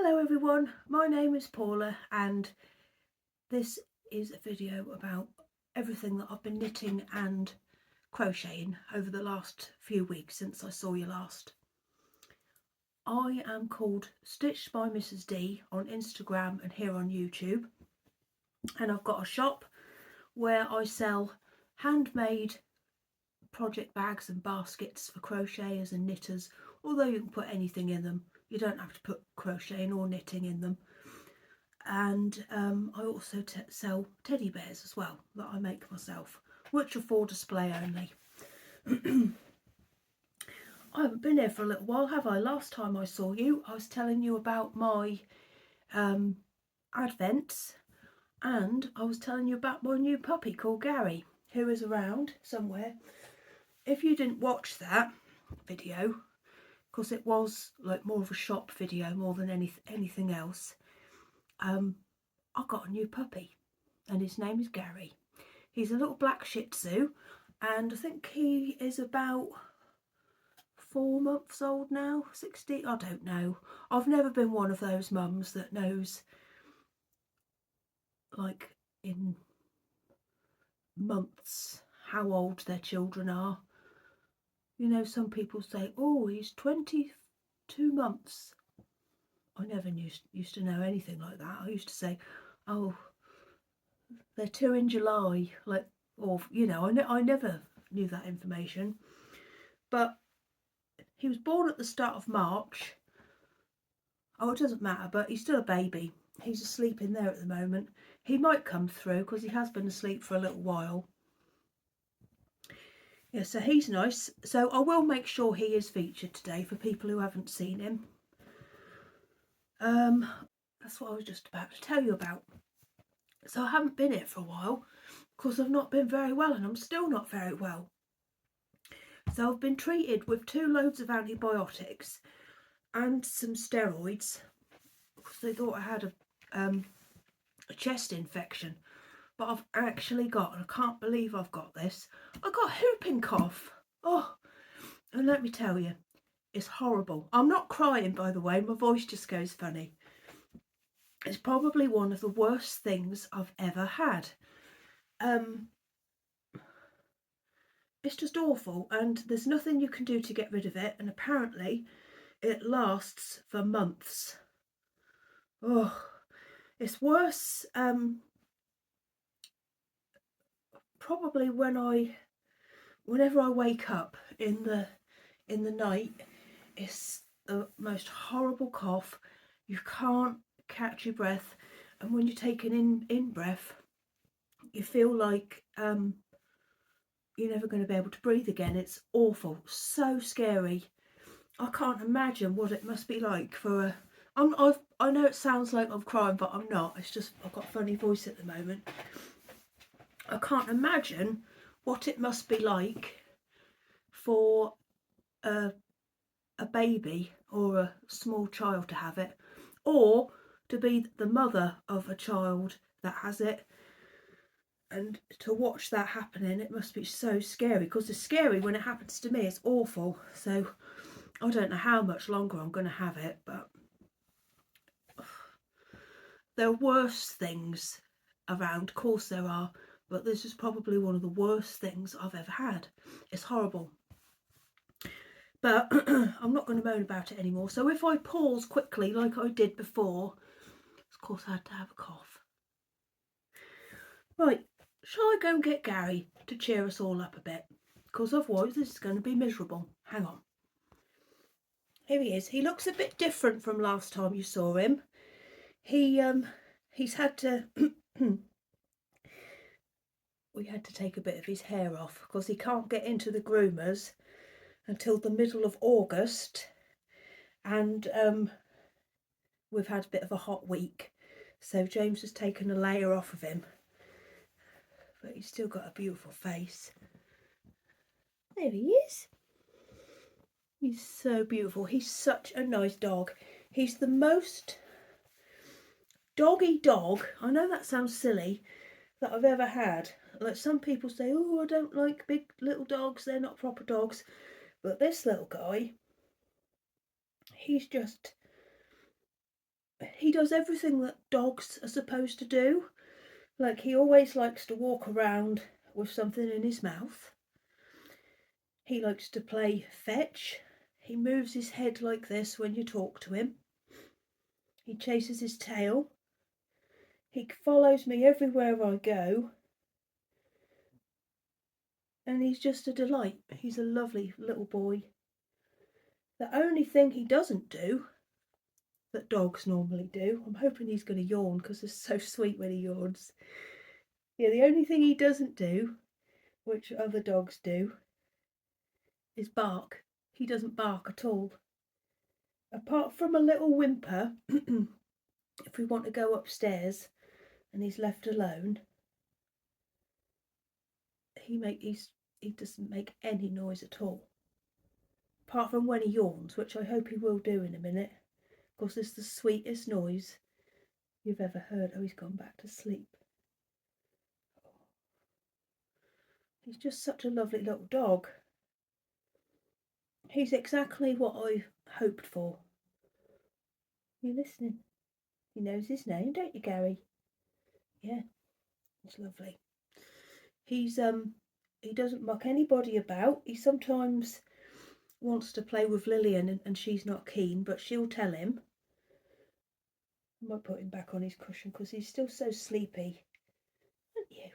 Hello everyone, my name is Paula and this is a video about everything that I've been knitting and crocheting over the last few weeks since I saw you last. I am called Stitched by Mrs D on Instagram and here on YouTube, and I've got a shop where I sell handmade project bags and baskets for crocheters and knitters, although you can put anything in them. You don't have to put crocheting or knitting in them. And I also sell teddy bears as well that I make myself, which are for display only. I haven't been here for a little while, have I? Last time I saw you, I was telling you about my advents, and I was telling you about my new puppy called Gary, who is around somewhere. If you didn't watch that video, because it was like more of a shop video more than anything else, I got a new puppy and his name is Gary. He's a little black Shih Tzu and I think he is about 4 months old now, 60, I don't know. I've never been one of those mums that knows like in months how old their children are. You know, some people say, oh, he's 22 months. I never used to know anything like that. I used to say, oh, they're 2 in July, like, or you know, I never knew that information. But he was born at the start of March. Oh, it doesn't matter, but he's still a baby. He's asleep in there at the moment. He might come through because he has been asleep for a little while. Yeah, so he's nice. So I will make sure he is featured today for people who haven't seen him. That's what I was just about to tell you about. So I haven't been here for a while because I've not been very well, and I'm still not very well. So I've been treated with 2 loads of antibiotics and some steroids because they thought I had a chest infection. But I've actually got, and I can't believe I've got this, I got whooping cough. Oh, and let me tell you, it's horrible. I'm not crying, by the way, my voice just goes funny. It's probably one of the worst things I've ever had. It's just awful, and there's nothing you can do to get rid of it, and apparently it lasts for months. Oh, it's worse probably whenever I wake up in the night. It's the most horrible cough. You can't catch your breath, and when you take an in breath, you feel like you're never going to be able to breathe again. It's awful, so scary. I can't imagine what it must be like for a... I know it sounds like I'm crying, but I'm not. It's just I've got a funny voice at the moment. I can't imagine what it must be like for a baby or a small child to have it, or to be the mother of a child that has it, and to watch that happening. It must be so scary, because it's scary when it happens to me. It's awful. So I don't know how much longer I'm going to have it, but there are worse things around. Of course there are, but this is probably one of the worst things I've ever had. It's horrible. But I'm not going to moan about it anymore. So if I pause quickly like I did before, of course I had to have a cough. Right, shall I go and get Gary to cheer us all up a bit? Because otherwise this is going to be miserable. Hang on. Here he is. He looks a bit different from last time you saw him. He's had to... we had to take a bit of his hair off because he can't get into the groomers until the middle of August, and we've had a bit of a hot week, so James has taken a layer off of him, but he's still got a beautiful face. There he is. He's so beautiful. He's such a nice dog. He's the most doggy dog, I know that sounds silly, that I've ever had. Like, some people say, oh, I don't like big little dogs, they're not proper dogs. But this little guy, he's just He does everything that dogs are supposed to do. Like, he always likes to walk around with something in his mouth. He likes to play fetch. He moves his head like this when you talk to him. He chases his tail. He follows me everywhere I go. And he's just a delight. He's a lovely little boy. The only thing he doesn't do that dogs normally do, I'm hoping he's going to yawn because it's so sweet when he yawns. Yeah, the only thing he doesn't do, which other dogs do, is bark. He doesn't bark at all. Apart from a little whimper, if we want to go upstairs and he's left alone, he doesn't make any noise at all. Apart from when he yawns, which I hope he will do in a minute. Of course, it's the sweetest noise you've ever heard. Oh, he's gone back to sleep. He's just such a lovely little dog. He's exactly what I hoped for. You listening? He knows his name, don't you, Gary? Yeah, it's lovely. He doesn't muck anybody about. He sometimes wants to play with Lillian and she's not keen, but she'll tell him. I might put him back on his cushion because he's still so sleepy. Aren't you?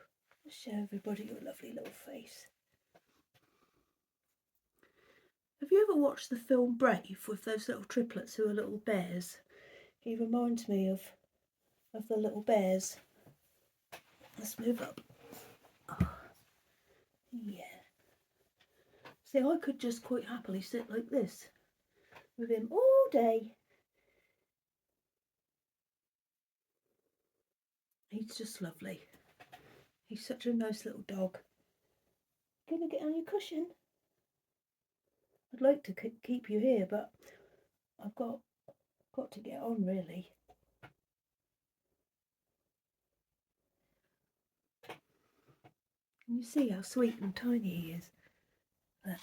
Let's show everybody your lovely little face. Have you ever watched the film Brave with those little triplets who are little bears? He reminds me of the little bears. Let's move up. Oh, yeah. See, I could just quite happily sit like this with him all day. He's just lovely. He's such a nice little dog. Gonna get on your cushion? I'd like to keep you here, but I've got to get on, really. Can you see how sweet and tiny he is? There.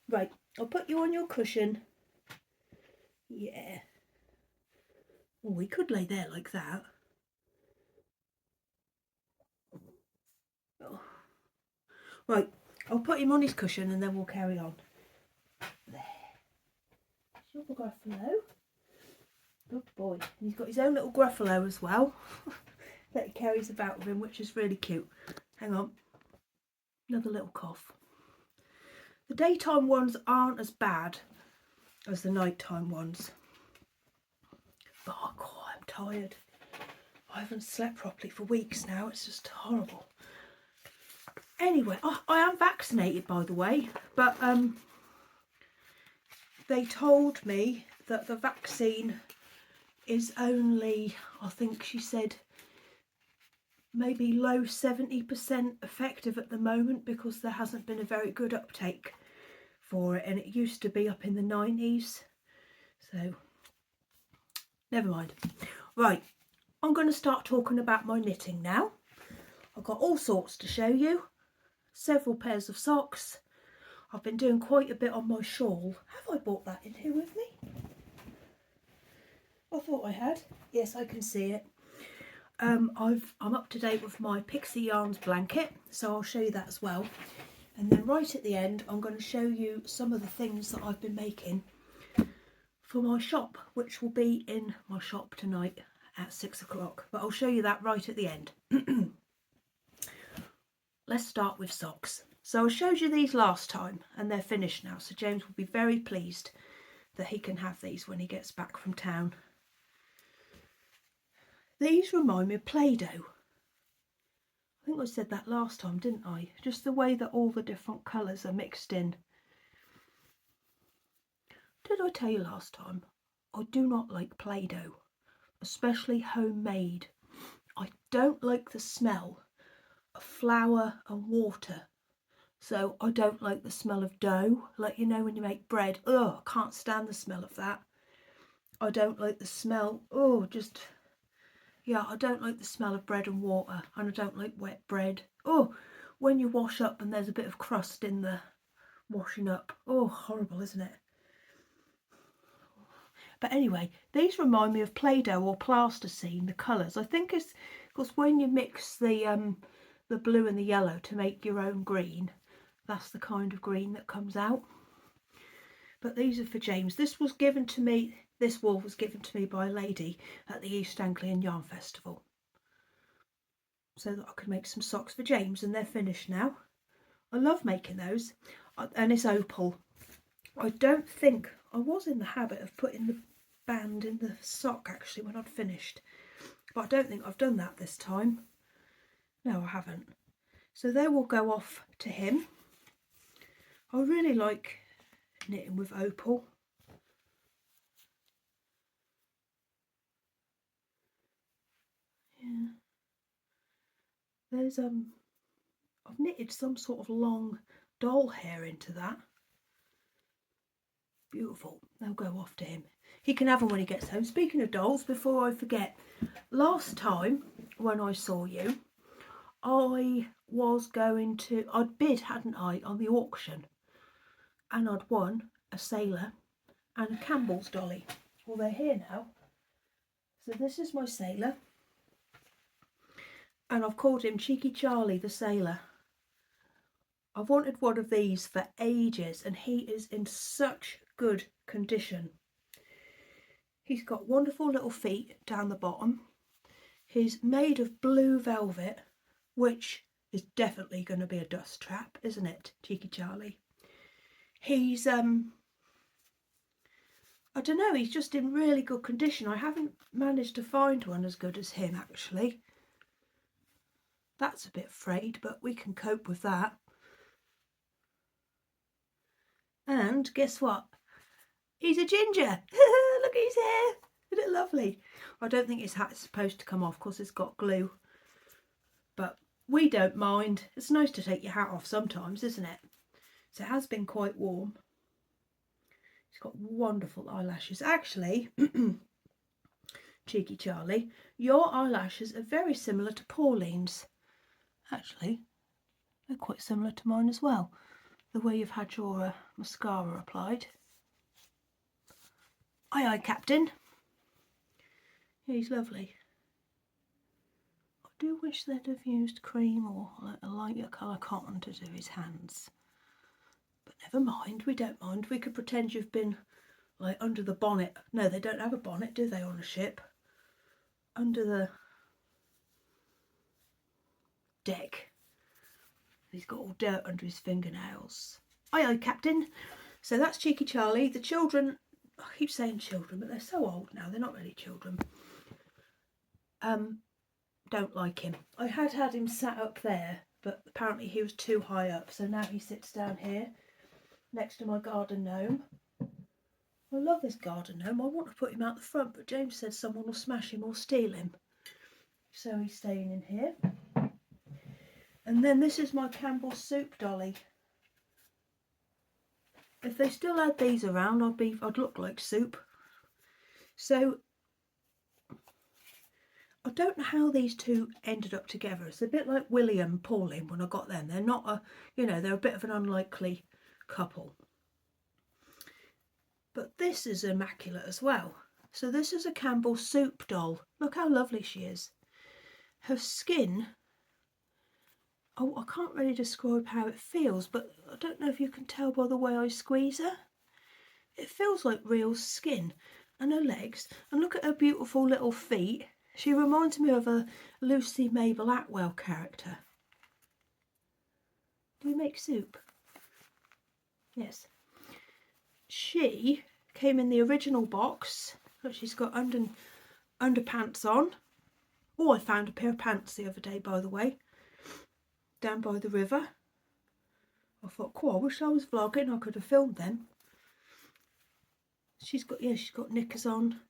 Right, I'll put you on your cushion. Yeah. Oh, we could lay there like that. Oh. Right, I'll put him on his cushion and then we'll carry on. There. Your Gruffalo. Good boy. And he's got his own little Gruffalo as well that he carries about with him, which is really cute. Hang on. Another little cough. The daytime ones aren't as bad as the nighttime ones. But oh, I'm tired. I haven't slept properly for weeks now. It's just horrible. Anyway, I am vaccinated, by the way, but they told me that the vaccine is only, I think she said, maybe low 70% effective at the moment because there hasn't been a very good uptake for it, and it used to be up in the 90s. So, never mind. Right, I'm going to start talking about my knitting now. I've got all sorts to show you. Several pairs of socks. I've been doing quite a bit on my shawl. Have I brought that in here with me? I thought I had. Yes, I can see it. I'm up to date with my Pixie Yarns blanket, so I'll show you that as well. And then right at the end, I'm going to show you some of the things that I've been making for my shop, which will be in my shop tonight at 6 o'clock. But I'll show you that right at the end. Let's start with socks. So I showed you these last time and they're finished now. So James will be very pleased that he can have these when he gets back from town. These remind me of Play-Doh. I think I said that last time, didn't I? Just the way that all the different colours are mixed in. Did I tell you last time? I do not like Play-Doh, especially homemade. I don't like the smell of flour and water. So I don't like the smell of dough, like, you know, when you make bread. Oh, I can't stand the smell of that. I don't like the smell, I don't like the smell of bread and water, and I don't like wet bread. Oh, when you wash up and there's a bit of crust in the washing up. Oh, horrible, isn't it? But anyway, these remind me of Play-Doh or plasticine, the colours. I think it's because when you mix the blue and the yellow to make your own green, that's the kind of green that comes out. But these are for James. This was given to me, this wool was given to me by a lady at the East Anglian Yarn Festival, so that I could make some socks for James, and they're finished now. I love making those. And it's opal. I don't think I was in the habit of putting the band in the sock actually when I'd finished, but I don't think I've done that this time. No, I haven't. So they will go off to him. I really like knitting with opal. Yeah. There's I've knitted some sort of long doll hair into that. Beautiful. They'll go off to him. He can have them when he gets home. Speaking of dolls, before I forget, last time when I saw you, I was going to, I'd bid, hadn't I, on the auction, and I'd won a sailor and a Campbell's dolly. Well, they're here now. So this is my sailor, and I've called him Cheeky Charlie the sailor. I've wanted one of these for ages, and he is in such good condition. He's got wonderful little feet down the bottom. He's made of blue velvet, which is definitely going to be a dust trap, isn't it, Cheeky Charlie? He's I don't know, he's just in really good condition. I haven't managed to find one as good as him, actually. That's a bit frayed, but we can cope with that. And guess what? He's a ginger. Look at his hair. Isn't it lovely? I don't think his hat's supposed to come off because it's got glue. But we don't mind. It's nice to take your hat off sometimes, isn't it? So it has been quite warm. He's got wonderful eyelashes. Actually, Cheeky Charlie, your eyelashes are very similar to Pauline's. Actually, they're quite similar to mine as well. The way you've had your mascara applied. Aye, aye, Captain. Yeah, he's lovely. I do wish they'd have used cream or a lighter colour cotton to do his hands. But never mind, we don't mind. We could pretend you've been like under the bonnet. No, they don't have a bonnet, do they, on a ship? Under the deck. He's got all dirt under his fingernails. Aye, aye, Captain. So that's Cheeky Charlie. The children, I keep saying children, but they're so old now, they're not really children. Don't like him. I had him sat up there, but apparently he was too high up, so now he sits down here next to my garden gnome. I love this garden gnome. I want to put him out the front, but James said someone will smash him or steal him, so he's staying in here. And then this is my Campbell's soup dolly. If they still had these around, I'd look like soup. So I don't know how these two ended up together. It's a bit like William and Pauline when I got them. They're not a, they're a bit of an unlikely couple. But this is immaculate as well. So this is a Campbell's soup doll. Look how lovely she is. Her skin, I can't really describe how it feels, but I don't know if you can tell by the way I squeeze her. It feels like real skin. And her legs, and look at her beautiful little feet. She reminds me of a Lucy Mabel Atwell character. Do you make soup? Yes. She came in the original box. Look, she's got underpants on. Oh, I found a pair of pants the other day, by the way, down by the river. I thought, cool, I wish I was vlogging, I could have filmed them. She's got knickers on.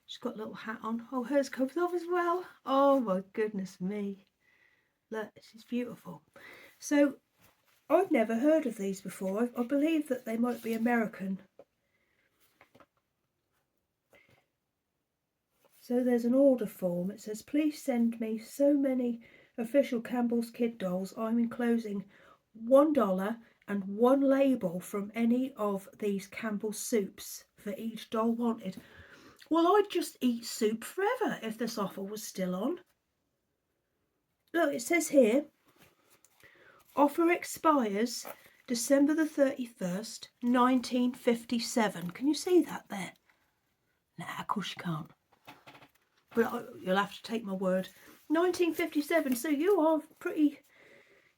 She's got a little hat on. Oh, hers comes off as well. Oh my goodness me. Look, she's beautiful. So, I've never heard of these before. I believe that they might be American. So there's an order form. It says, please send me so many official Campbell's Kid dolls. I'm enclosing $1 and one label from any of these Campbell's soups for each doll wanted. Well, I'd just eat soup forever if this offer was still on. Look, it says here, offer expires December the 31st, 1957. Can you see that there? Nah, of course you can't. But you'll have to take my word. 1957, so you're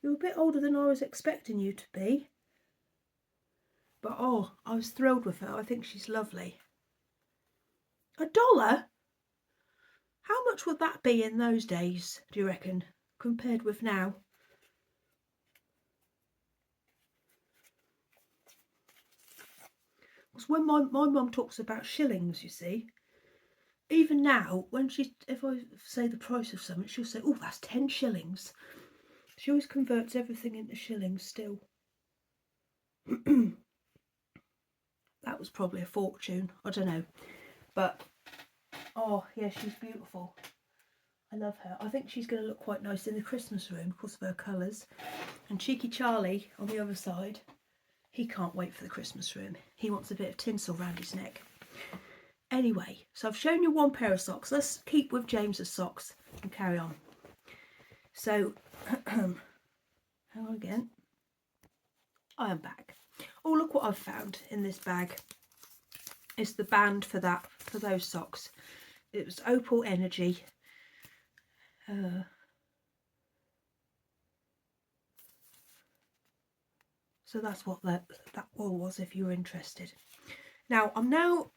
a bit older than I was expecting you to be. But oh, I was thrilled with her. I think she's lovely. $1? How much would that be in those days, do you reckon, compared with now? Because when my mum talks about shillings, you see, even now, if I say the price of something, she'll say, oh, that's 10 shillings. She always converts everything into shillings still. That was probably a fortune, I don't know. But, oh, yeah, she's beautiful. I love her. I think she's going to look quite nice in the Christmas room because of her colours. And Cheeky Charlie on the other side, he can't wait for the Christmas room. He wants a bit of tinsel round his neck. Anyway, so I've shown you one pair of socks. Let's keep with James's socks and carry on. So, hang on again. I am back. Oh, look what I've found in this bag. It's the band for those socks. It was Opal Energy. So that's what that wool was, if you're interested. Now, I'm now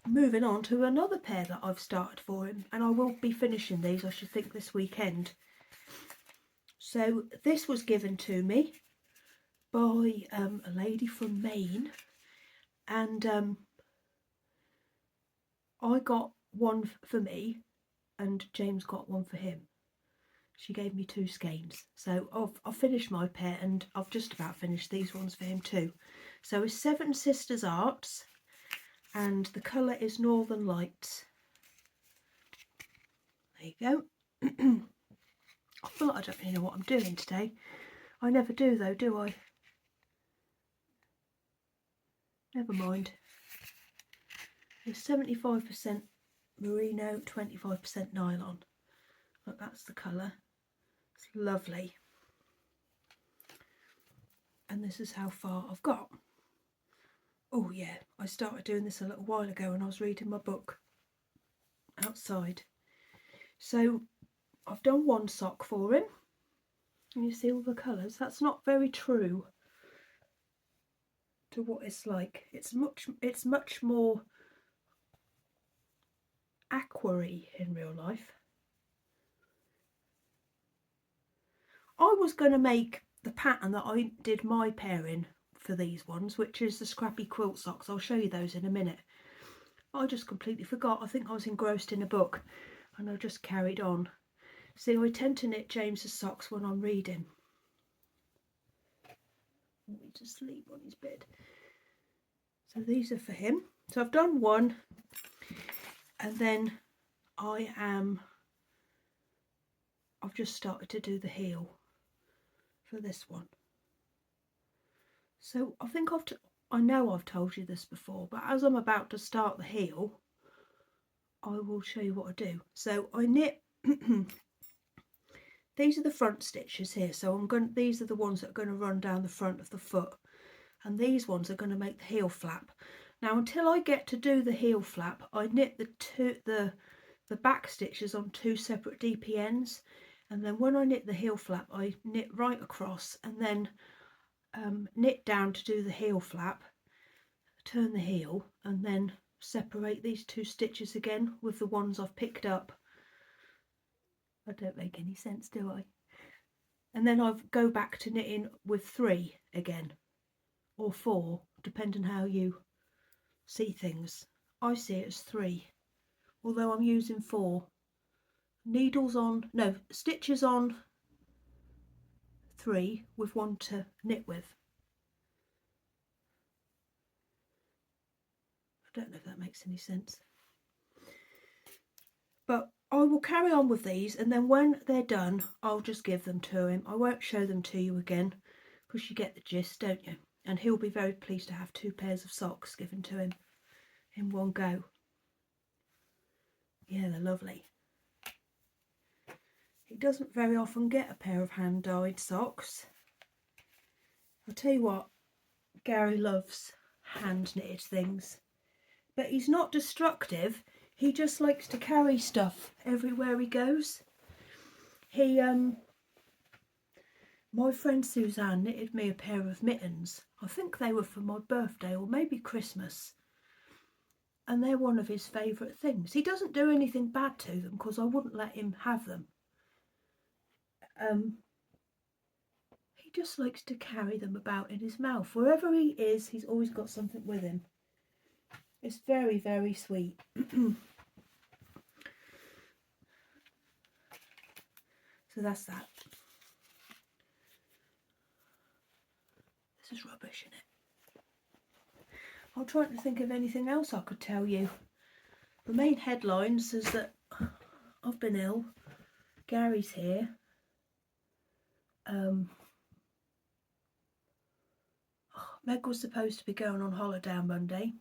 moving on to another pair that I've started for him, and I will be finishing these, I should think, this weekend. So this was given to me by a lady from Maine, and I got one for me and James got one for him. She gave me 2 skeins. So I've finished my pair, and I've just about finished these ones for him too. So it's Seven Sisters Arts, and the colour is Northern Lights. There you go. I feel like I don't really know what I'm doing today. I never do though, do I? Never mind. It's 75% merino, 25% nylon. Look, that's the colour. It's lovely. And this is how far I've got. Oh yeah, I started doing this a little while ago when I was reading my book outside. So I've done one sock for him. And you see all the colours. That's not very true to what it's like. It's much more aqua-y in real life. I was going to make the pattern that I did my pair in for these ones, which is the scrappy quilt socks. I'll show you those in a minute. I just completely forgot. I think I was engrossed in a book and I just carried on. See, I tend to knit James's socks when I'm reading. I want to sleep on his bed. So these are for him. So I've done one, and then I've just started to do the heel for this one. So I think I know I've told you this before, but as I'm about to start the heel, I will show you what I do. So I knit. These are the front stitches here. So these are the ones that are going to run down the front of the foot, and these ones are going to make the heel flap. Now, until I get to do the heel flap, I knit the back stitches on 2 separate DP ends, and then when I knit the heel flap, I knit right across and then knit down to do the heel flap, turn the heel, and then separate these 2 stitches again with the ones I've picked up. I don't make any sense, do I? And then I go back to knitting with 3 again, or 4, depending how you see things. I see it as 3, although I'm using 4. Stitches on 3 with 1 to knit with. I don't know if that makes any sense. But I will carry on with these, and then when they're done, I'll just give them to him. I won't show them to you again, because you get the gist, don't you? And he'll be very pleased to have 2 pairs of socks given to him in one go. Yeah, they're lovely. He doesn't very often get a pair of hand-dyed socks. I'll tell you what, Gary loves hand-knitted things. But he's not destructive. He just likes to carry stuff everywhere he goes. My friend Suzanne knitted me a pair of mittens. I think they were for my birthday or maybe Christmas. And they're one of his favourite things. He doesn't do anything bad to them because I wouldn't let him have them. He just likes to carry them about in his mouth. Wherever he is, he's always got something with him. It's very, very sweet. So that's that. This is rubbish, isn't it? I'm trying to think of anything else I could tell you. The main headlines is that I've been ill. Gary's here. Meg was supposed to be going on holiday on Monday.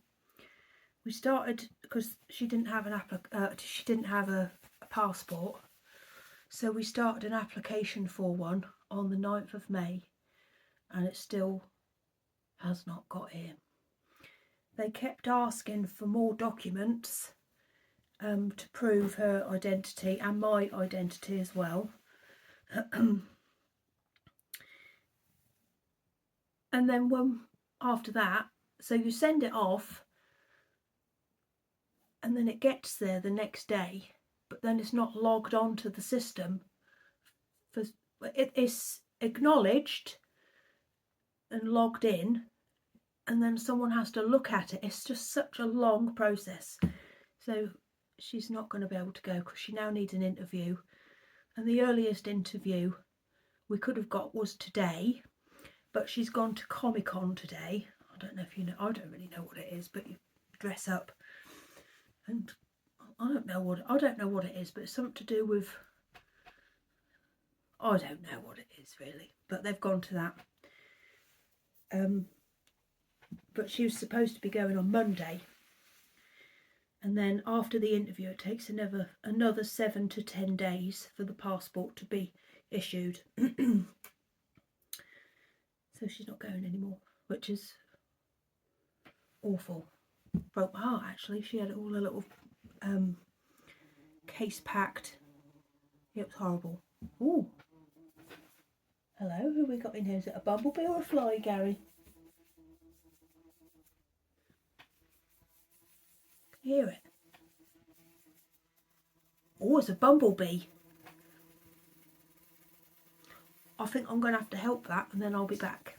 We started because she didn't have a passport, so we started an application for one on the 9th of May, and it still has not got here. They kept asking for more documents to prove her identity and my identity as well. And then after that, so you send it off and then it gets there the next day, but then it's not logged onto the system. It is acknowledged and logged in, and then someone has to look at it. It's just such a long process. So she's not going to be able to go because she now needs an interview, and the earliest interview we could have got was today, but she's gone to Comic-Con today. I don't know if you know, I don't really know what it is, but you dress up, and I don't know what it is, but it's something to do with, I don't know what it is really, but they've gone to that. But she was supposed to be going on Monday, and then after the interview it takes another 7 to 10 days for the passport to be issued. So she's not going anymore, which is awful. Broke my heart actually. She had all a little case packed. It was horrible. Ooh. Hello, who we got in here? Is it a bumblebee or a fly, Gary? Can you hear it? Oh, it's a bumblebee. I think I'm going to have to help that and then I'll be back.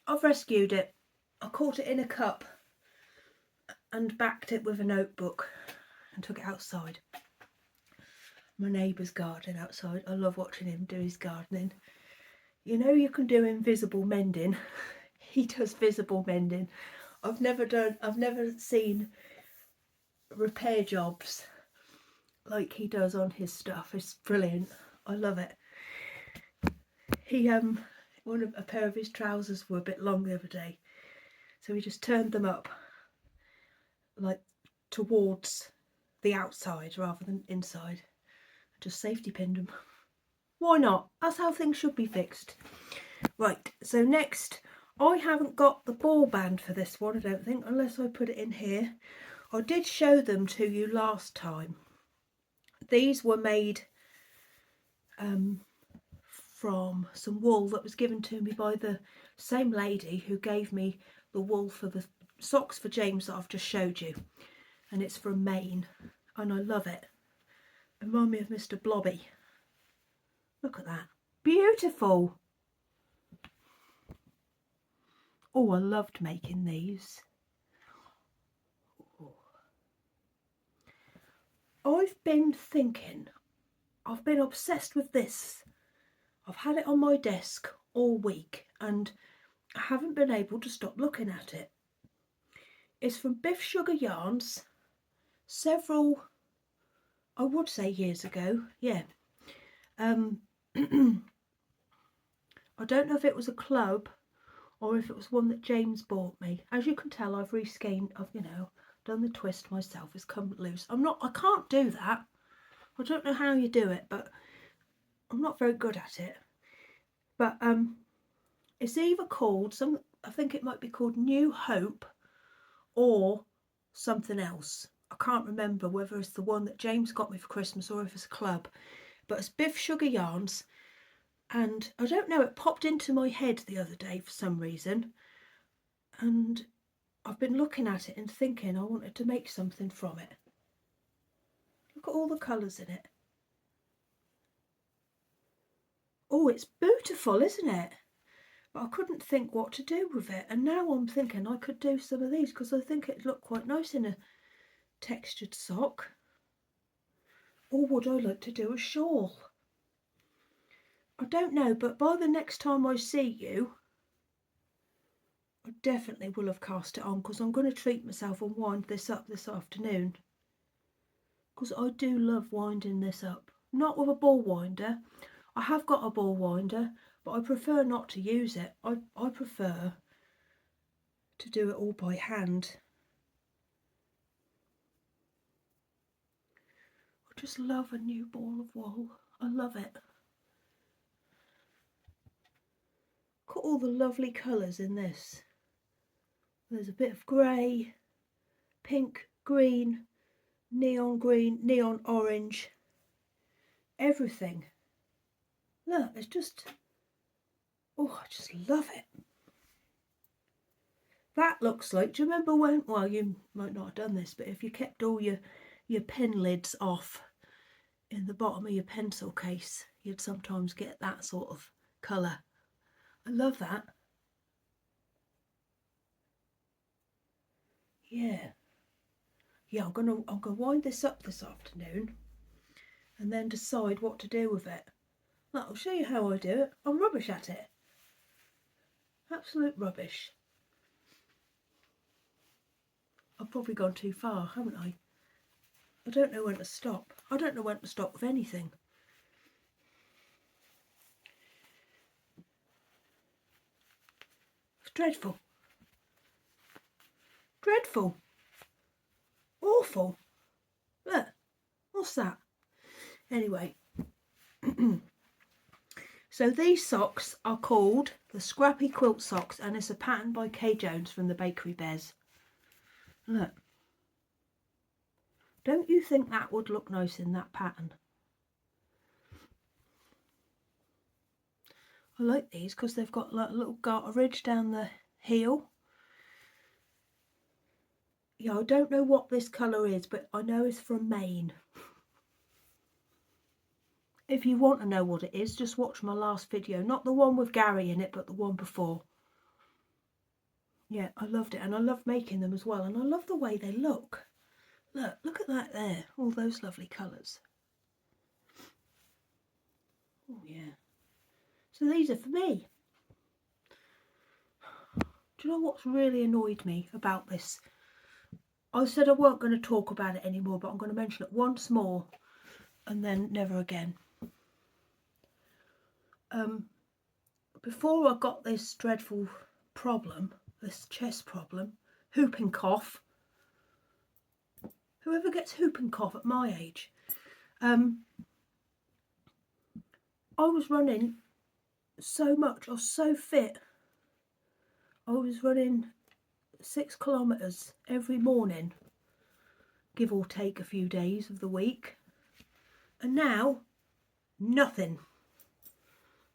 I've rescued it. I caught it in a cup and backed it with a notebook and took it outside. My neighbour's garden outside. I love watching him do his gardening. You know, you can do invisible mending. He does visible mending. I've never seen repair jobs like he does on his stuff. It's brilliant. I love it. He a pair of his trousers were a bit long the other day, so he just turned them up like towards the outside rather than inside. Just safety pinned them. Why not? That's how things should be fixed. Right, so next, I haven't got the ball band for this one, I don't think, unless I put it in here. I did show them to you last time. These were made from some wool that was given to me by the same lady who gave me the wool for the socks for James that I've just showed you. And it's from Maine, and I love it. Remind me of Mr. Blobby. Look at that. Beautiful. Oh, I loved making these. I've been thinking, I've been obsessed with this. I've had it on my desk all week and I haven't been able to stop looking at it. It's from Biff Sugar Yarns, several, I would say years ago, yeah. I don't know if it was a club or if it was one that James bought me. As you can tell, I've done the twist myself. It's come loose. I can't do that. I don't know how you do it, but I'm not very good at it. But it's either called I think it might be called New Hope or something else. I can't remember whether it's the one that James got me for Christmas or if it's a club. But it's Biff Sugar Yarns, and I don't know, it popped into my head the other day for some reason, and I've been looking at it and thinking I wanted to make something from it. Look at all the colours in it. Oh, it's beautiful, isn't it? But I couldn't think what to do with it, and now I'm thinking I could do some of these because I think it'd look quite nice in a textured sock. Or would I like to do a shawl? I don't know, but by the next time I see you, I definitely will have cast it on, because I'm going to treat myself and wind this up this afternoon, because I do love winding this up. Not with a ball winder. I have got a ball winder, but I prefer not to use it. I prefer to do it all by hand. I just love a new ball of wool. I love it. Look at all the lovely colours in this. There's a bit of grey, pink, green, neon orange, everything. Look, it's just, oh, I just love it. That looks like, do you remember when, well, you might not have done this, but if you kept all your pen lids off in the bottom of your pencil case, you'd sometimes get that sort of colour. I love that. Yeah. Yeah, I'm gonna wind this up this afternoon and then decide what to do with it. Look, I'll show you how I do it. I'm rubbish at it. Absolute rubbish. I've probably gone too far, haven't I? I don't know when to stop. I don't know when to stop with anything. It's dreadful. Dreadful. Awful. Look, what's that? Anyway, so these socks are called the Scrappy Quilt Socks, and it's a pattern by Kay Jones from the Bakery Bears. Look. Don't you think that would look nice in that pattern? I like these because they've got like a little garter ridge down the heel. Yeah, I don't know what this colour is, but I know it's from Maine. If you want to know what it is, just watch my last video. Not the one with Gary in it, but the one before. Yeah, I loved it, and I love making them as well, and I love the way they look. Look at that there, all those lovely colours. Oh yeah. So these are for me. Do you know what's really annoyed me about this? I said I weren't going to talk about it anymore, but I'm going to mention it once more and then never again. Before I got this dreadful problem, this chest problem, whooping cough. Whoever gets whooping cough at my age, I was running so much. I was so fit. I was running 6 kilometres every morning, give or take a few days of the week, and now nothing.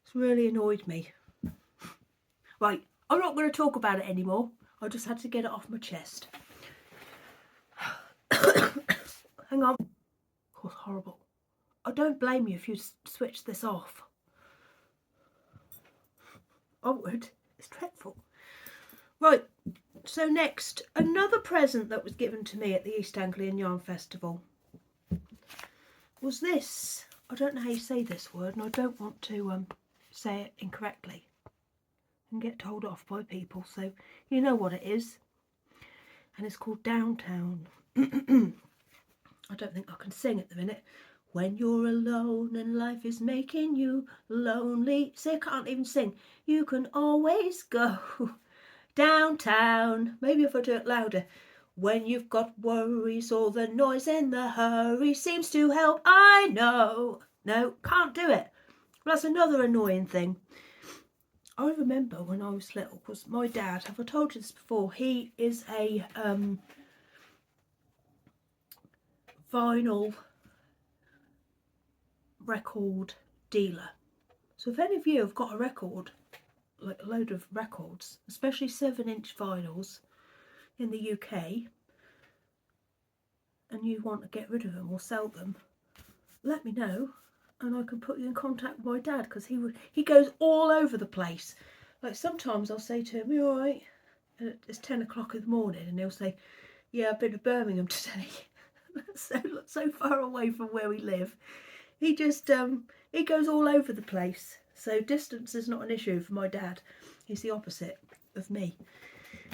It's really annoyed me. Right, I'm not going to talk about it anymore. I just had to get it off my chest. Hang on. Oh, horrible. I don't blame you if you switch this off. I would. It's dreadful. Right, so next, another present that was given to me at the East Anglian Yarn Festival was this. I don't know how you say this word, and I don't want to say it incorrectly and get told off by people, so you know what it is. And it's called Downtown. I don't think I can sing at the minute. When you're alone and life is making you lonely. See, I can't even sing. You can always go downtown. Maybe if I do it louder. When you've got worries, all the noise and the hurry seems to help. I know. No, can't do it. That's another annoying thing. I remember when I was little, because my dad, have I told you this before, he is a vinyl record dealer. So if any of you have got a record, like a load of records, especially 7-inch vinyls in the UK, and you want to get rid of them or sell them, let me know and I can put you in contact with my dad, because he goes all over the place. Like sometimes I'll say to him, "You all right?" And it's 10 o'clock in the morning and he'll say, "Yeah, I've been to Birmingham today." so far away from where we live. He just he goes all over the place. So distance is not an issue for my dad. He's the opposite of me.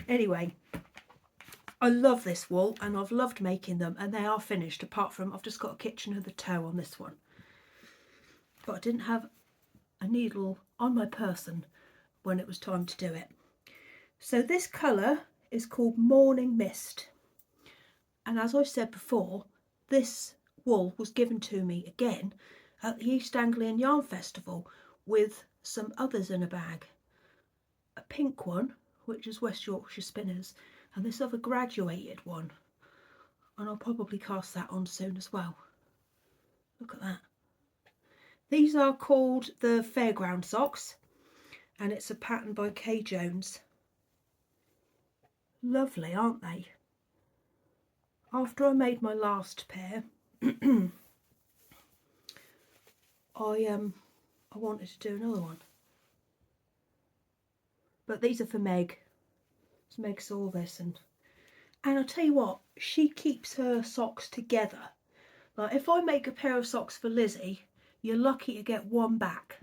Anyway, I love this wool and I've loved making them, and they are finished, apart from I've just got a kitchen of the toe on this one. But I didn't have a needle on my person when it was time to do it. So this colour is called Morning Mist. And as I said before, this wool was given to me again at the East Anglian Yarn Festival with some others in a bag. A pink one, which is West Yorkshire Spinners, and this other graduated one. And I'll probably cast that on soon as well. Look at that. These are called the Fairground socks, and it's a pattern by Kay Jones. Lovely, aren't they? After I made my last pair, I wanted to do another one. But these are for Meg. So Meg saw this, and I'll tell you what, she keeps her socks together. Like if I make a pair of socks for Lizzie, you're lucky to get one back.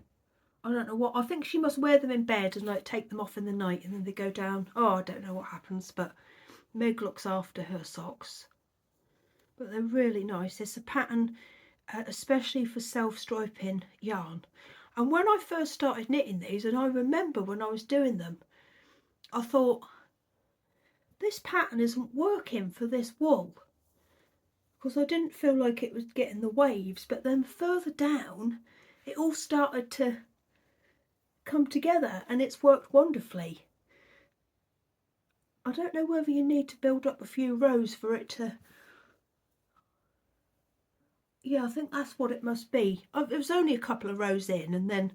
I don't know what, I think she must wear them in bed and like take them off in the night and then they go down. Oh, I don't know what happens, but Meg looks after her socks. But they're really nice. It's a pattern especially for self-striping yarn. And when I first started knitting these, and I remember when I was doing them, I thought, this pattern isn't working for this wool, because I didn't feel like it was getting the waves. But then further down it all started to come together and it's worked wonderfully. I don't know whether you need to build up a few rows for it to, yeah, I think that's what it must be. It was only a couple of rows in, and then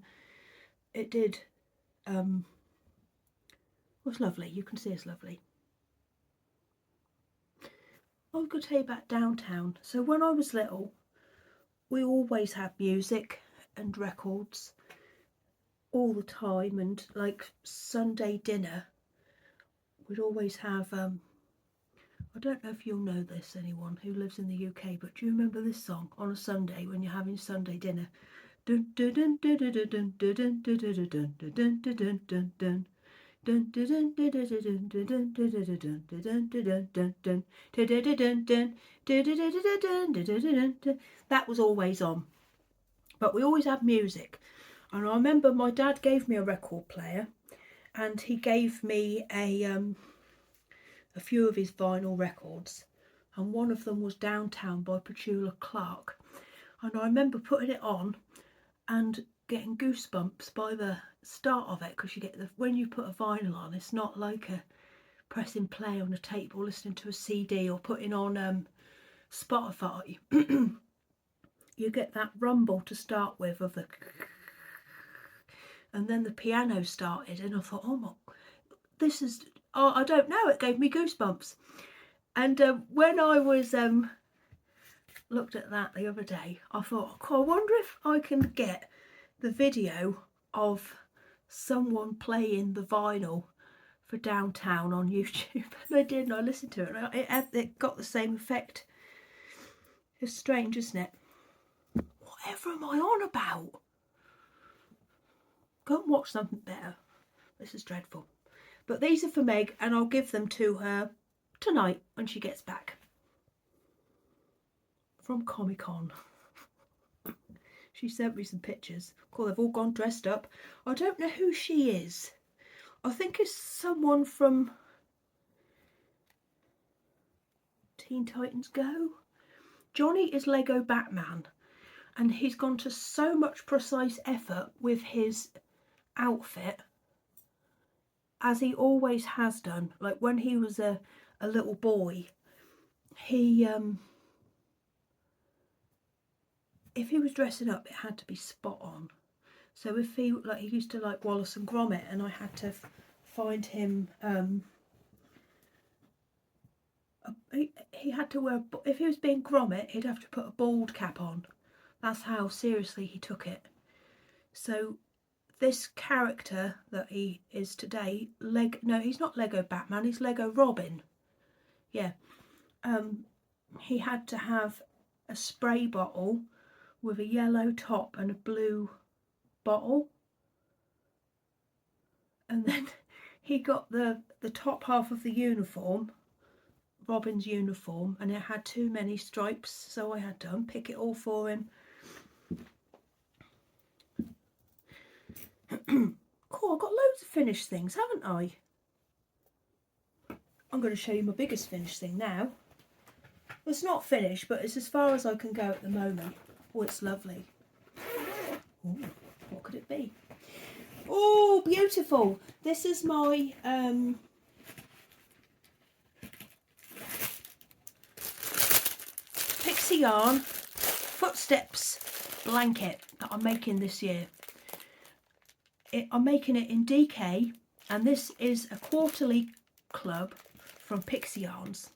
it did was lovely. You can see it's lovely. I was going to tell you about downtown. So when I was little, we always had music and records all the time, and like Sunday dinner, we'd always have I don't know if you'll know this, anyone who lives in the UK, but do you remember this song on a Sunday when you're having Sunday dinner? Dun dun dun dun dun dun dun dun dun dun dun dun dun dun. That was always on, but we always had music. And I remember my dad gave me a record player, and he gave me a few of his vinyl records, and one of them was Downtown by Petula Clark. And I remember putting it on and getting goosebumps by the start of it, because you get when you put a vinyl on, it's not like a pressing play on a tape or listening to a CD or putting on Spotify. You get that rumble to start with of the, and then the piano started, and I thought, oh my, this is, oh, I don't know, it gave me goosebumps. And when I was looked at that the other day, I thought, oh, I wonder if I can get the video of someone playing the vinyl for Downtown on YouTube. And I did, and I listened to it, and it got the same effect. It's strange, isn't it? Whatever am I on about? Go and watch something better. This is dreadful. But these are for Meg, and I'll give them to her tonight when she gets back from Comic-Con. She sent me some pictures. Cool, they've all gone dressed up. I don't know who she is. I think it's someone from Teen Titans Go. Johnny is Lego Batman, and he's gone to so much precise effort with his outfit, as he always has done. Like when he was a little boy, he if he was dressing up, it had to be spot on. So if he used to like Wallace and Gromit, and I had to find him he had to wear, if he was being Gromit, he'd have to put a bald cap on. That's how seriously he took it. So this character that he is today, no, he's not Lego Batman, he's Lego Robin. Yeah. He had to have a spray bottle with a yellow top and a blue bottle. And then he got the top half of the uniform, Robin's uniform, and it had too many stripes, so I had to unpick it all for him. Cool, I've got loads of finished things, haven't I? I'm going to show you my biggest finished thing now. Well, it's not finished, but it's as far as I can go at the moment. Oh, it's lovely. Ooh, what could it be? Oh, beautiful. This is my Pixie Yarn Footsteps blanket that I'm making this year. I'm making it in DK, and this is a quarterly club from Pixie Yarns,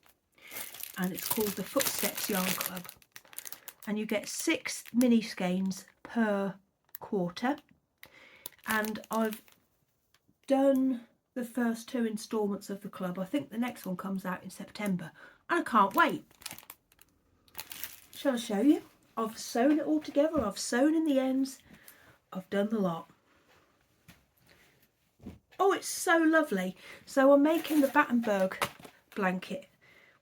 and it's called the Footsteps Yarn Club, and you get 6 mini skeins per quarter, and I've done the first 2 instalments of the club. I think the next one comes out in September, and I can't wait. Shall I show you? I've sewn it all together, I've sewn in the ends, I've done the lot. Oh, it's so lovely. So I'm making the Battenburg blanket,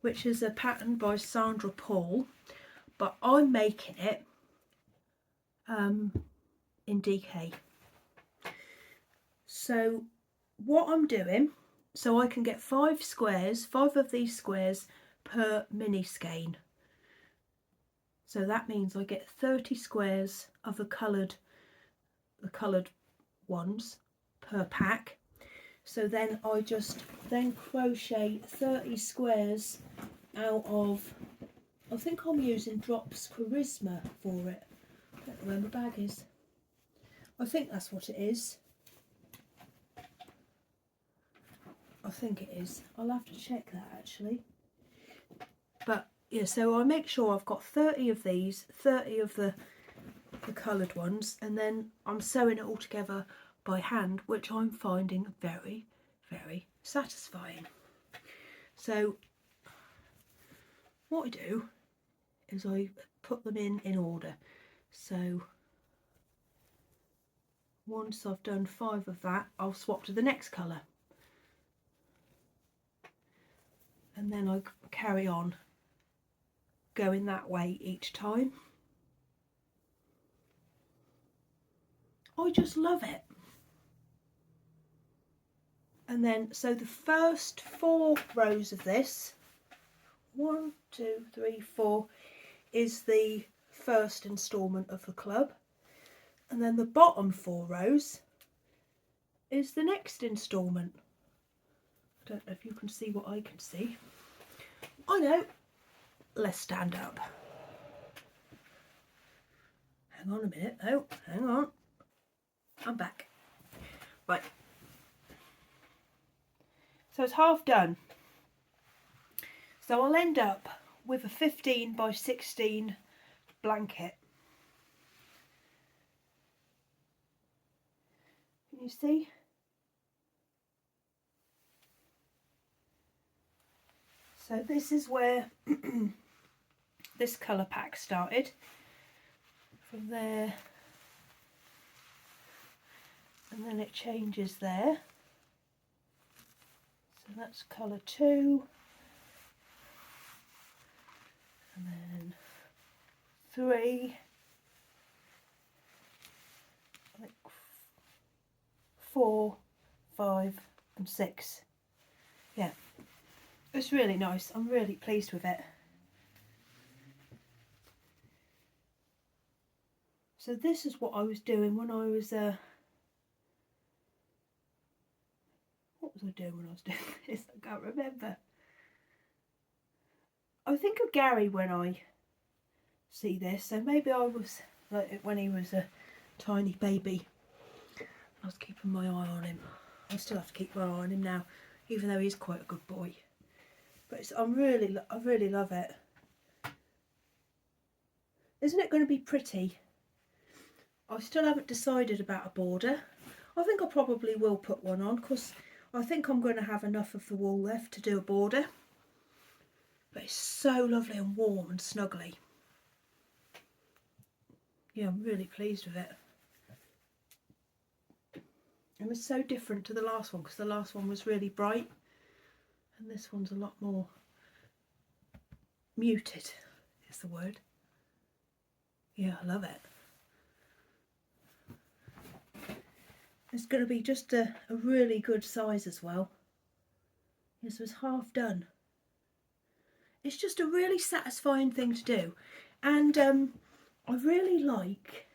which is a pattern by Sandra Paul, but I'm making it in DK. So what I'm doing, so I can get 5 of these squares per mini skein. So that means I get 30 squares of the coloured ones per pack. So then I just crochet 30 squares out of, I think I'm using Drops Charisma for it. I don't know where my bag is. I think that's what it is. I think it is. I'll have to check that actually. But yeah, so I make sure I've got 30 of these, 30 of the coloured ones, and then I'm sewing it all together by hand, which I'm finding very, very satisfying. So what I do is I put them in order. So once I've done 5 of that, I'll swap to the next colour, and then I carry on going that way each time. I just love it. And then, so the first 4 rows of this, 1, 2, 3, 4, is the first instalment of the club. And then the bottom 4 rows is the next instalment. I don't know if you can see what I can see. I know. Let's stand up. Hang on a minute. Oh, hang on. I'm back. Right. So it's half done. So I'll end up with a 15 by 16 blanket. Can you see? So this is where this colour pack started. From there, and then it changes there. So that's colour 2, and then 3, I think 4, 5 and 6. Yeah, it's really nice. I'm really pleased with it. So this is what I was doing when I was what was I doing when I was doing this? I can't remember. I think of Gary when I see this, so maybe I was like when he was a tiny baby. I was keeping my eye on him. I still have to keep my eye on him now, even though he's quite a good boy. But I really love it. Isn't it going to be pretty? I still haven't decided about a border. I think I probably will put one on because I think I'm going to have enough of the wool left to do a border. But it's so lovely and warm and snuggly. Yeah, I'm really pleased with it. And it's so different to the last one because the last one was really bright and this one's a lot more muted is the word. Yeah, I love it. It's going to be just a really good size as well. This was half done. It's just a really satisfying thing to do, and I really like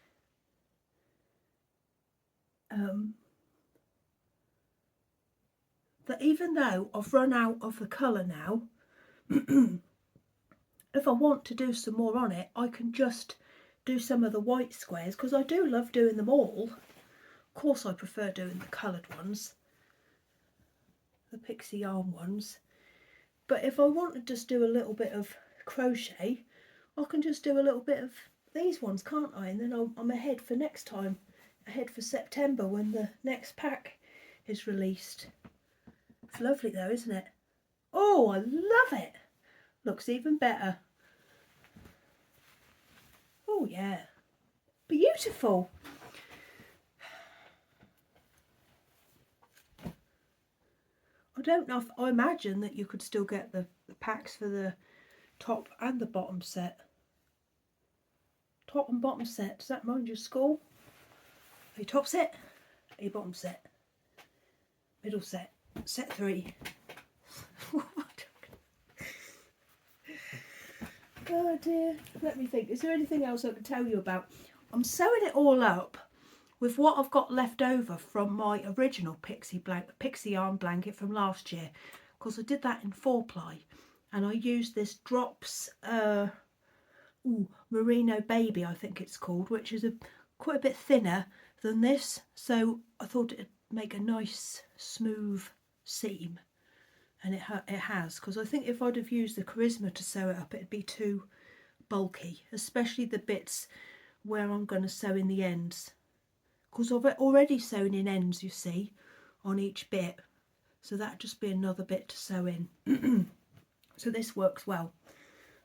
that even though I've run out of the colour now, if I want to do some more on it, I can just do some of the white squares because I do love doing them all. Of course I prefer doing the coloured ones, the pixie yarn ones, but if I want to just do a little bit of crochet, I can just do a little bit of these ones, can't I? And then I'm ahead for next time, ahead for September when the next pack is released. It's lovely though, isn't it? Oh, I love it. Looks even better. Oh yeah, beautiful. I don't know if, I imagine that you could still get the packs for the top and the bottom set. Top and bottom set, does that remind you of school? A top set, a bottom set, middle set, set 3. Oh dear, let me think. Is there anything else I can tell you about? I'm sewing it all up with what I've got left over from my original pixie yarn blanket from last year, because I did that in 4-ply, and I used this Drops Merino Baby, I think it's called, which is quite a bit thinner than this, so I thought it'd make a nice smooth seam, and it has, because I think if I'd have used the Charisma to sew it up, it'd be too bulky, especially the bits where I'm going to sew in the ends, because I've already sewn in ends, you see, on each bit, so that'd just be another bit to sew in. So this works well,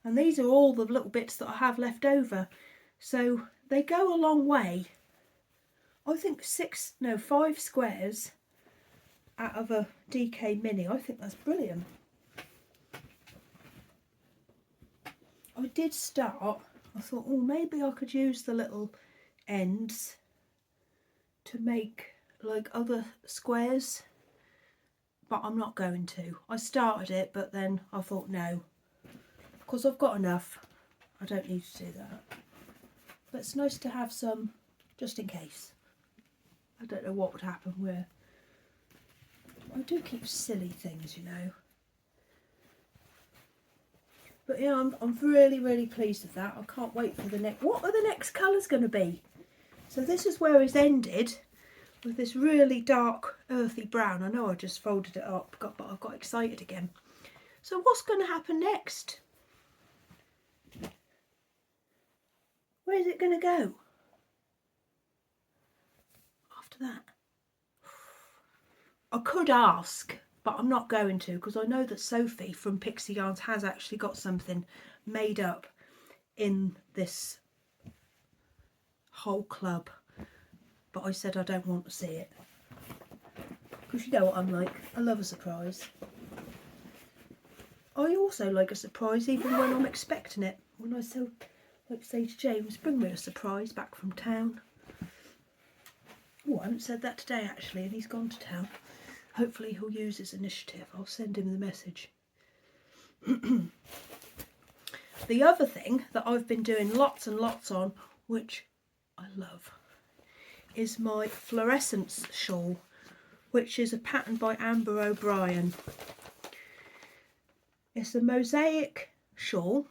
and these are all the little bits that I have left over, so they go a long way. I think 5 squares out of a DK mini, I think that's brilliant. I did start, I thought, oh, maybe I could use the little ends to make like other squares, but I'm not going to. I started it, but then I thought no, because I've got enough, I don't need to do that. But it's nice to have some just in case. I don't know what would happen where I do keep silly things, you know. But yeah, I'm really pleased with that. I can't wait for the next. What are the next colours going to be? So this is where it's ended with this really dark earthy brown. I know I just folded it up, but I got excited again. So what's going to happen next? Where's it going to go after that? I could ask, but I'm not going to, because I know that Sophie from Pixie Yarns has actually got something made up in this whole club, but I said I don't want to see it, because you know what I'm like, I love a surprise. I also like a surprise even when I'm expecting it. When I like say to James, bring me a surprise back from town. Oh, I haven't said that today actually, and he's gone to town. Hopefully he'll use his initiative. I'll send him the message. The other thing that I've been doing lots and lots on, which I love is my Fluorescent shawl, which is a pattern by Amber O'Brien. It's a mosaic shawl,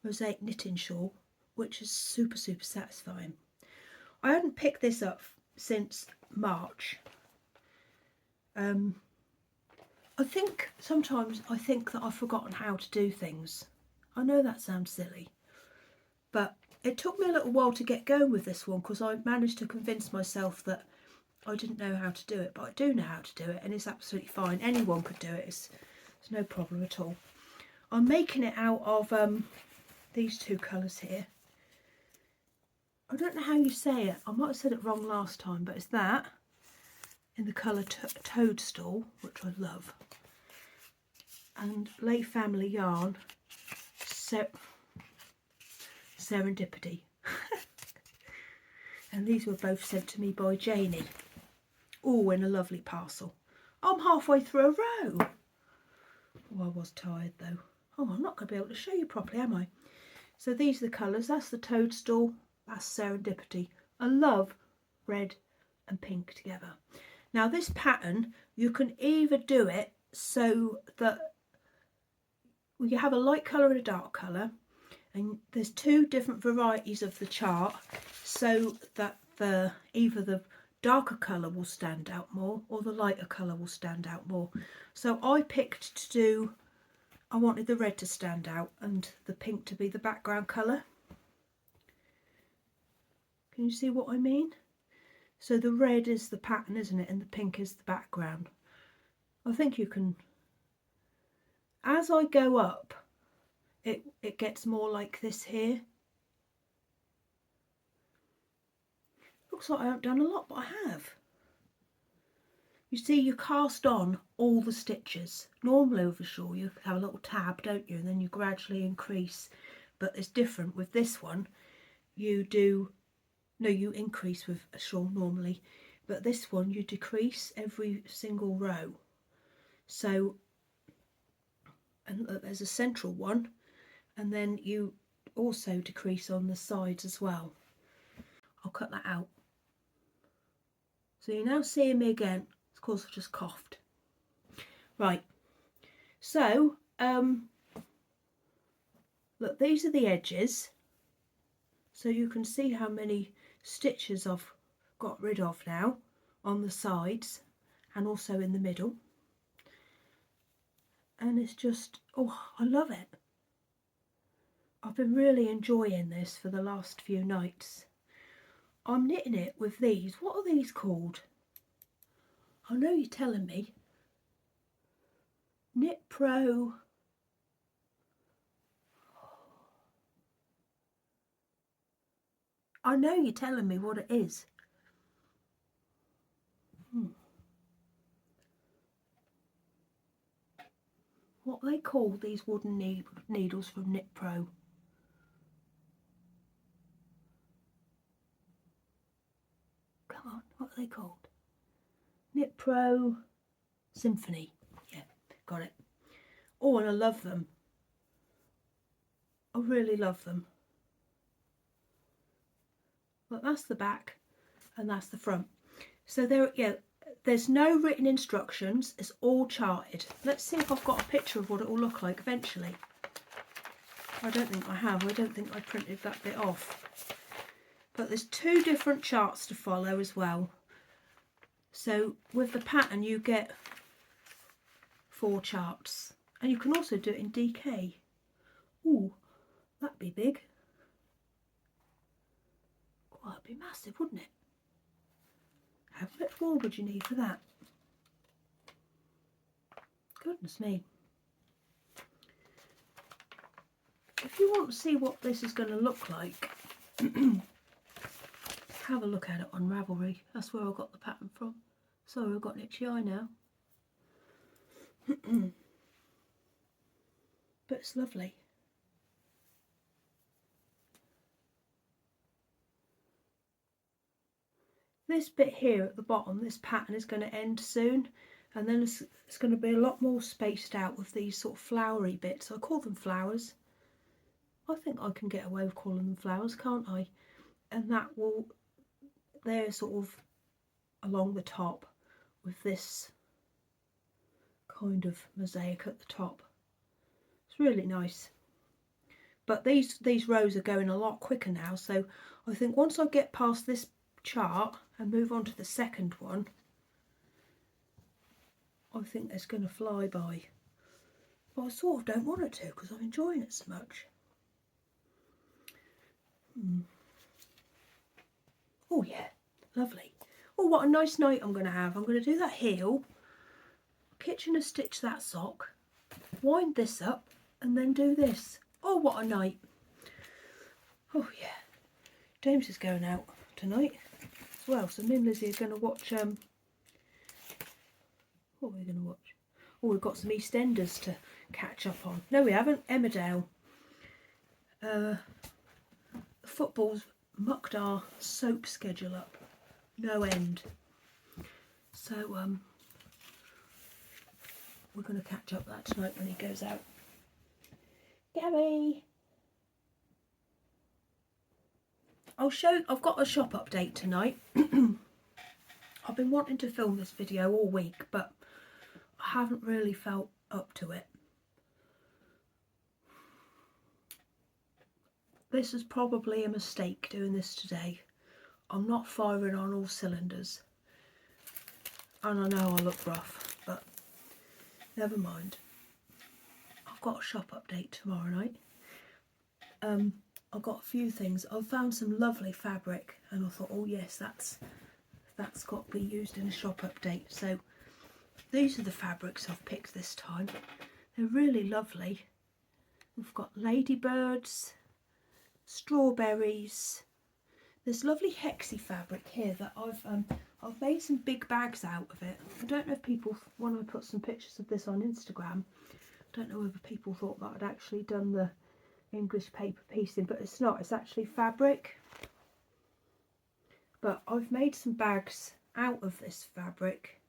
mosaic knitting shawl, which is super satisfying. I hadn't picked this up since March. I think sometimes I think that I've forgotten how to do things. I know that sounds silly, but it took me a little while to get going with this one because I managed to convince myself that I didn't know how to do it, but I do know how to do it, and it's absolutely fine. Anyone could do it. It's no problem at all. I'm making it out of these two colours here. I don't know how you say it. I might have said it wrong last time, but it's that in the colour Toadstool, which I love, and Lay Family Yarn Serendipity. And these were both sent to me by Janie. All in a lovely parcel. I'm halfway through a row. Oh, I was tired though. Oh, I'm not going to be able to show you properly, am I? So these are the colours. That's the Toadstool. That's Serendipity. I love red and pink together. Now this pattern, you can either do it so that you have a light colour and a dark colour, and there's two different varieties of the chart, so that either the darker colour will stand out more or the lighter colour will stand out more. So I picked to do, I wanted the red to stand out and the pink to be the background colour. Can you see what I mean? So the red is the pattern, isn't it, and the pink is the background. I think you can, as I go up, it gets more like this here. Looks like I haven't done a lot, but I have. You see, you cast on all the stitches. Normally with a shawl you have a little tab, don't you, and then you gradually increase, but it's different with this one. You increase with a shawl normally, but this one you decrease every single row. So, and there's a central one, and then you also decrease on the sides as well. I'll cut that out. So you're now seeing me again. Of course, I've just coughed. Right. So, look, these are the edges. So you can see how many stitches I've got rid of now on the sides and also in the middle. And it's just, oh, I love it. I've been really enjoying this for the last few nights. I'm knitting it with these. What are these called? I know you're telling me. Knit Pro. I know you're telling me what it is. What they call these wooden needles from Knit Pro. Come on, what are they called? Knit Pro Symphony. Yeah, got it. Oh, and I love them. I really love them. But that's the back and that's the front. So there's no written instructions. It's all charted. Let's see if I've got a picture of what it will look like eventually. I don't think I have. I don't think I printed that bit off. But there's two different charts to follow as well. So with the pattern you get 4 charts, and you can also do it in DK. Ooh, that'd be big. Well, that'd be massive, wouldn't it? How much wool would you need for that? Goodness me. If you want to see what this is going to look like, have a look at it on Ravelry. That's where I got the pattern from. Sorry, I've got an itchy eye now. But it's lovely. This bit here at the bottom, this pattern is going to end soon, and then it's going to be a lot more spaced out with these sort of flowery bits. I call them flowers. I think I can get away with calling them flowers, can't I? and that will, they're sort of along the top with this kind of mosaic at the top. It's really nice. But these rows are going a lot quicker now, so I think once I get past this chart and move on to the second one, I think it's going to fly by. But I sort of don't want it to because I'm enjoying it so much. Oh yeah, lovely. Oh, what a nice night I'm going to have. I'm going to do that heel, Kitchener stitch that sock, wind this up, and then do this. Oh, what a night. Oh yeah. James is going out tonight as well, so me and Lizzie are going to watch, what are we going to watch? Oh, we've got some EastEnders to catch up on. No, we haven't. Emmerdale. Football's mucked our soap schedule up. No end. So, we're going to catch up that tonight when he goes out. Gabby! I've got a shop update tonight. I've been wanting to film this video all week, but I haven't really felt up to it. This is probably a mistake doing this today. I'm not firing on all cylinders. And I know I look rough, but never mind. I've got a shop update tomorrow night. I've got a few things. I've found some lovely fabric and I thought, oh yes, that's got to be used in a shop update. So these are the fabrics I've picked this time. They're really lovely. We've got ladybirds, strawberries. There's lovely hexy fabric here that I've made some big bags out of it. I don't know if people, when I put some pictures of this on Instagram, I don't know whether people thought that I'd actually done the English paper piecing, but it's not. It's actually fabric. But I've made some bags out of this fabric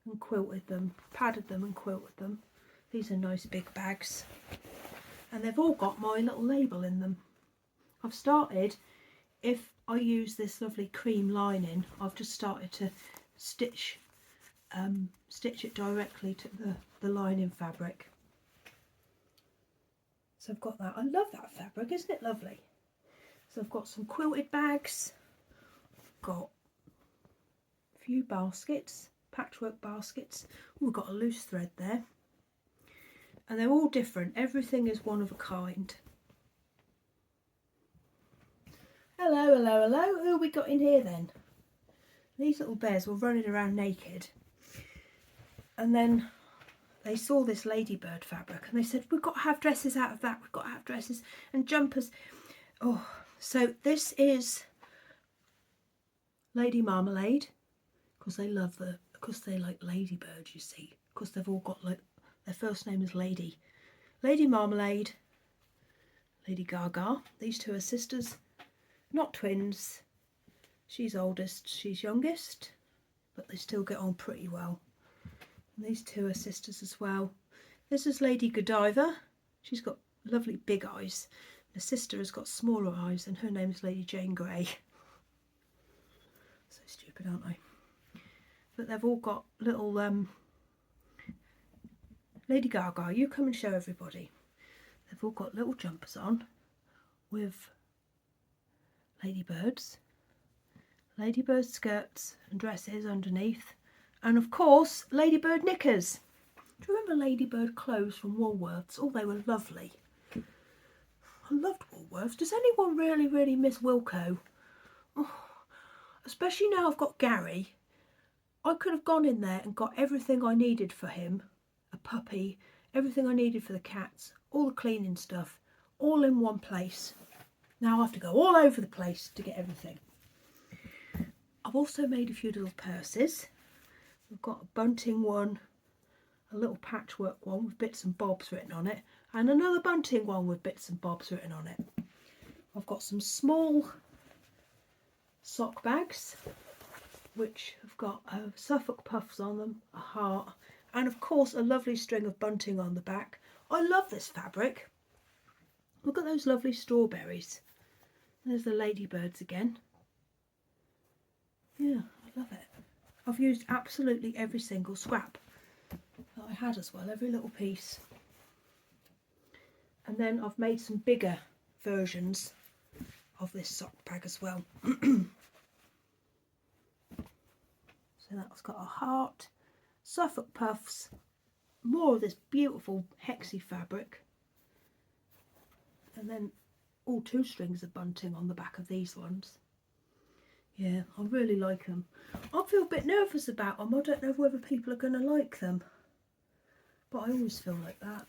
and quilted them, padded them and quilted them. These are nice big bags. And they've all got my little label in them. I've started, if I use this lovely cream lining, I've just started to stitch it directly to the lining fabric. So I've got that. I love that fabric, isn't it lovely? So I've got some quilted bags, got a few baskets, patchwork baskets. Oh, we've got a loose thread there. And they're all different. Everything is one of a kind. Hello, hello, hello. Who have we got in here then? These little bears were running around naked. And then they saw this ladybird fabric and they said, we've got to have dresses out of that. We've got to have dresses and jumpers. Oh, so this is Lady Marmalade, because they like ladybirds, you see, because they've all got, like, their first name is Lady. Lady Marmalade, Lady Gaga. These two are sisters, not twins. She's oldest, she's youngest, but they still get on pretty well. And these two are sisters as well. This is Lady Godiva. She's got lovely big eyes. The sister has got smaller eyes and her name is Lady Jane Grey. So stupid, aren't I? But they've all got little... Lady Gaga, you come and show everybody. They've all got little jumpers on with ladybirds. Ladybird skirts and dresses underneath. And of course, ladybird knickers. Do you remember ladybird clothes from Woolworths? Oh, they were lovely. I loved Woolworths. Does anyone really, really miss Wilko? Oh, especially now I've got Gary. I could have gone in there and got everything I needed for him. A puppy, everything I needed for the cats, all the cleaning stuff, all in one place. Now I have to go all over the place to get everything. I've also made a few little purses. We've got a bunting one, a little patchwork one with bits and bobs written on it, and another bunting one with bits and bobs written on it. I've got some small sock bags, which have got Suffolk puffs on them, a heart, and of course a lovely string of bunting on the back. I love this fabric. Look at those lovely strawberries. There's the ladybirds again. Yeah, I love it. I've used absolutely every single scrap that I had as well, every little piece. And then I've made some bigger versions of this sock bag as well. So that's got a heart, Suffolk puffs, more of this beautiful hexy fabric, and then all 2 strings of bunting on the back of these ones. Yeah, I really like them. I feel a bit nervous about them. I don't know whether people are going to like them, but I always feel like that.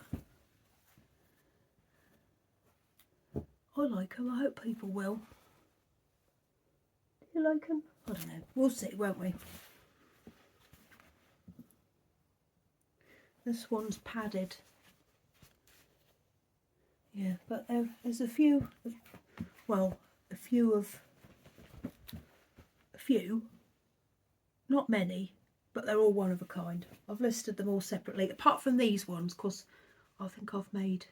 I like them. I hope people will. Do you like them? I don't know. We'll see, won't we? This one's padded. Yeah, but there's a few, well, a few, not many, but they're all one of a kind. I've listed them all separately, apart from these ones, because I think I've made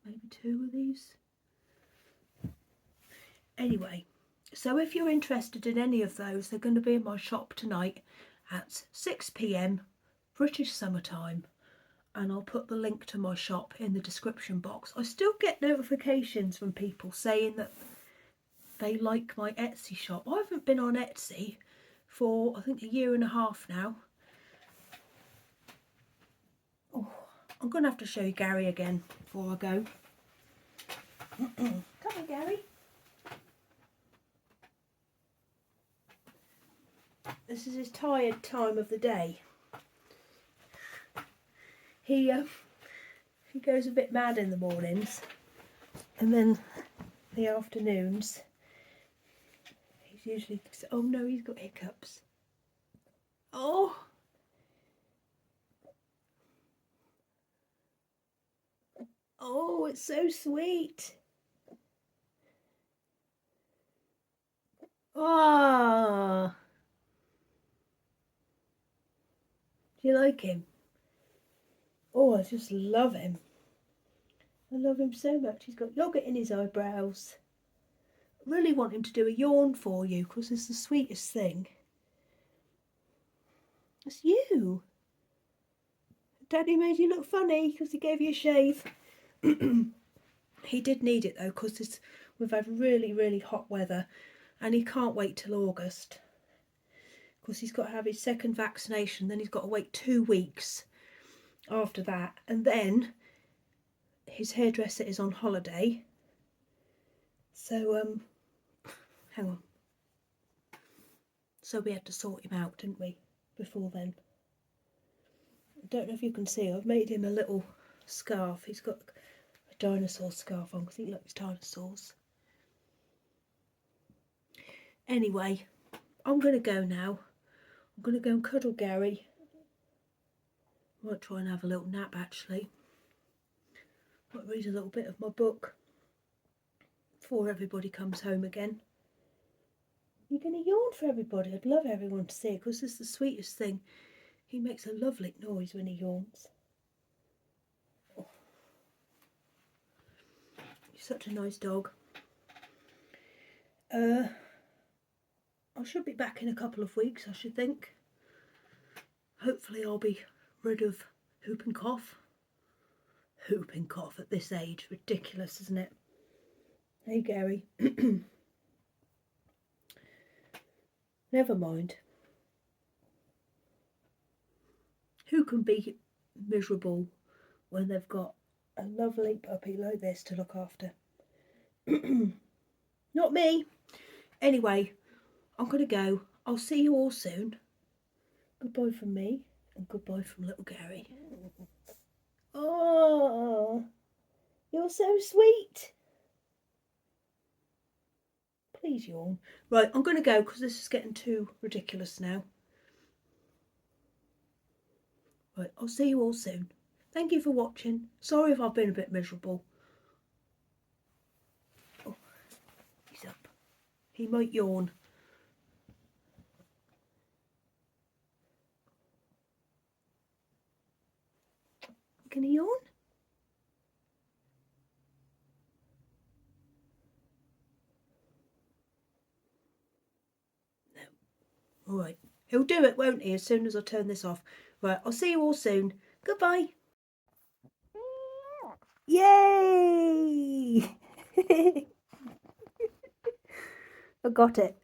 maybe 2 of these. Anyway, so if you're interested in any of those, they're going to be in my shop tonight at 6 p.m. British summertime. And I'll put the link to my shop in the description box. I still get notifications from people saying that they like my Etsy shop. I haven't been on Etsy for I think 1.5 years now. Oh, I'm going to have to show you Gary again before I go. Come on, Gary. This is his tired time of the day. He goes a bit mad in the mornings, and then the afternoons he's usually, oh no, he's got hiccups. Oh, oh, it's so sweet. Ah, do you like him? Oh, I just love him. I love him so much. He's got yogurt in his eyebrows. I really want him to do a yawn for you because it's the sweetest thing. It's you. Daddy made you look funny because he gave you a shave. He did need it though because we've had really, really hot weather and he can't wait till August because he's got to have his 2nd vaccination, then he's got to wait 2 weeks after that, and then his hairdresser is on holiday, so hang on, so we had to sort him out, didn't we, before then. I don't know if you can see, I've made him a little scarf. He's got a dinosaur scarf on because he likes dinosaurs. Anyway, I'm going to go now. I'm going to go and cuddle Gary. I might try and have a little nap actually. Might read a little bit of my book before everybody comes home again. You're going to yawn for everybody. I'd love everyone to see it because it's the sweetest thing. He makes a lovely noise when he yawns. Oh. He's such a nice dog. I should be back in a couple of weeks, I should think. Hopefully I'll be rid of whooping cough. Whooping cough at this age, ridiculous, isn't it? Hey Gary. Never mind. Who can be miserable when they've got a lovely puppy like this to look after? Not me. Anyway, I'm going to go. I'll see you all soon. Goodbye from me and goodbye from little Gary. Oh, you're so sweet. Please yawn. Right, I'm going to go because this is getting too ridiculous now. Right, I'll see you all soon. Thank you for watching. Sorry if I've been a bit miserable. Oh, he's up. He might yawn. Can he yawn? All right, he'll do it, won't he, as soon as I turn this off. Right, I'll see you all soon. Goodbye. Yay! I got it.